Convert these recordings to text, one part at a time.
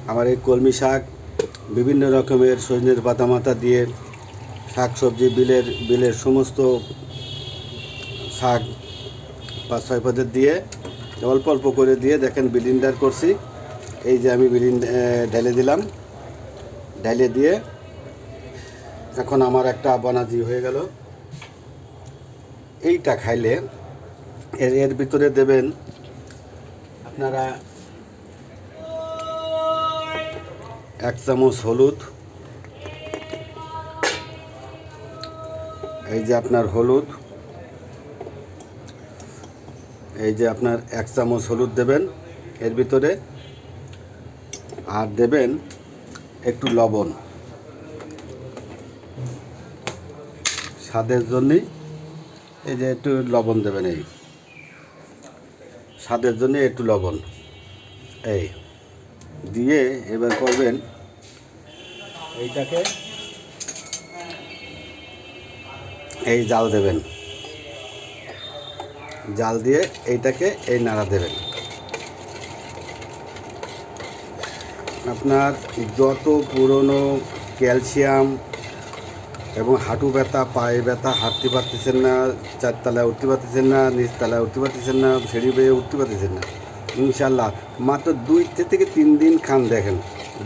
আমার এই কলমি শাক বিভিন্ন রকমের সজনের পাতা মাথা দিয়ে শাক সবজি বিলের সমস্ত শাক 5-6 পদের দিয়ে অল্প অল্প করে দিয়ে দেখেন ব্লেন্ডার করছি। এই যে আমি ঢেলে দিলাম, ঢেলে দিয়ে এখন আমার একটা বনাজি হয়ে গেল। এইটা খাইলে এর ভিতরে দেবেন আপনারা 1 চামচ হলুদ, এই যে আপনার হলুদ, এই যে আপনার 1 চামচ হলুদ দেবেন এর ভিতরে, আর দেবেন একটু লবণ স্বাদের জন্যে। এই যে একটু লবণ দেবেন, এই স্বাদের জন্য একটু লবণ এই দিয়ে এবার করবেন এইটাকে এই জাল দেবেন, জাল দিয়ে এইটাকে এই নাড়া দেবেন। আপনার যত পুরনো ক্যালসিয়াম এবং হাঁটু ব্যথা, পায়ে ব্যথা, হাঁটতে পারতেছেন না, 4 তলায় উঠতে পারতেছেন না, নিচ তলায় উঠতে পারতেছেন না, সিঁড়ি বেয়ে উঠতে পারতেছেন না, ইনশাল্লাহ মাত্র 2 থেকে 3 দিন খান, দেখেন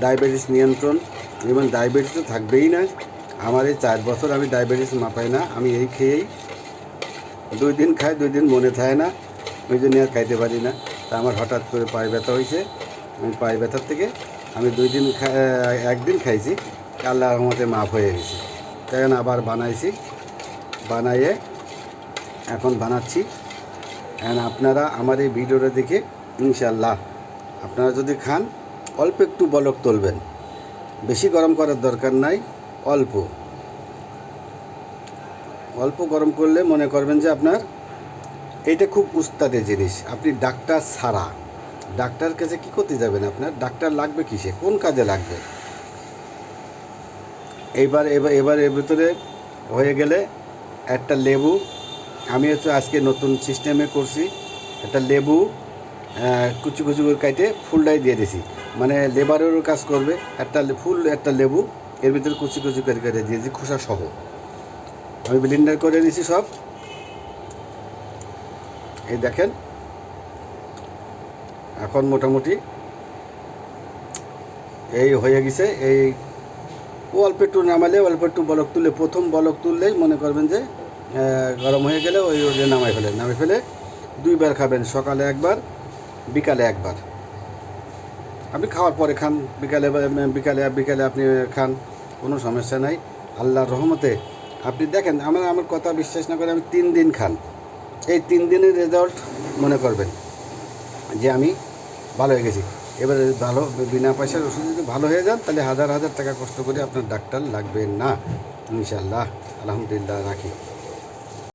ডায়াবেটিস নিয়ন্ত্রণ। এবং ডায়াবেটিস তো থাকবেই না। আমার এই 4 বছর আমি ডায়াবেটিস মাপাই না, আমি এই খেয়েই 2 দিন খাই, 2 দিন মনে থাকে না, ওই জন্য আর খাইতে পারি না। তা আমার হঠাৎ করে পায়ে ব্যথা হয়েছে, আমি পায়ে ব্যথার থেকে আমি 2 দিন 1 দিন খাইছি, আল্লাহর রহমতে মাফ হয়ে গেছে। তাই আবার বানাইছি, বানাইয়ে এখন বানাচ্ছি। আপনারা আমার এই ভিডিওটা দেখে ইনশাল্লাহ আপনারা যদি খান অল্প একটু বলক তুলবেন, বেশি গরম করার দরকার নাই, অল্প অল্প গরম করলে মনে করবেন যে আপনার এইটা খুব উস্তাদের জিনিস। আপনি ডাক্তার ছাড়া, ডাক্তার কাছে কী করতে যাবেন, আপনার ডাক্তার লাগবে কিসে, কোন কাজে লাগবে। এবার এর ভিতরে হয়ে গেলে একটা লেবু, আমি হচ্ছে আজকে নতুন সিস্টেমে করছি, একটা লেবু কুচি কুচি করে কাটে ফুলটাই দিয়ে দিছি, মানে লেবারেরও কাজ করবে। একটা লেবু এর ভিতরে কুচি কুচি করে কেটে দিয়েছি খোসা সহ, আমি ব্লেন্ডার করে দিয়েছি সব। এই দেখেন এখন মোটামুটি এই হয়ে গেছে। এই অল্প একটু নামালে, অল্প একটু বলক তুললে, প্রথম বলক তুললেই মনে করবেন যে গরম হয়ে গেলে ওই নামাই ফেলে 2 বার খাবেন, সকালে 1 বার, বিকালে 1 বার। আপনি খাওয়ার পরে খান, বিকালে আপনি খান, কোনো সমস্যা নাই। আল্লাহর রহমতে আপনি দেখেন, আমার কথা বিশ্বাস না করে আমি 3 দিন খান, এই 3 দিনের রেজাল্ট মনে করবেন যে আমি ভালো হয়ে গেছি। এবারে ভালো বিনা পয়সার ওষুধ যদি ভালো হয়ে যান তাহলে 1000 টাকা কষ্ট করে আপনার ডাক্তার লাগবে না ইনশাল্লাহ। আলহামদুলিল্লাহ, রাখি।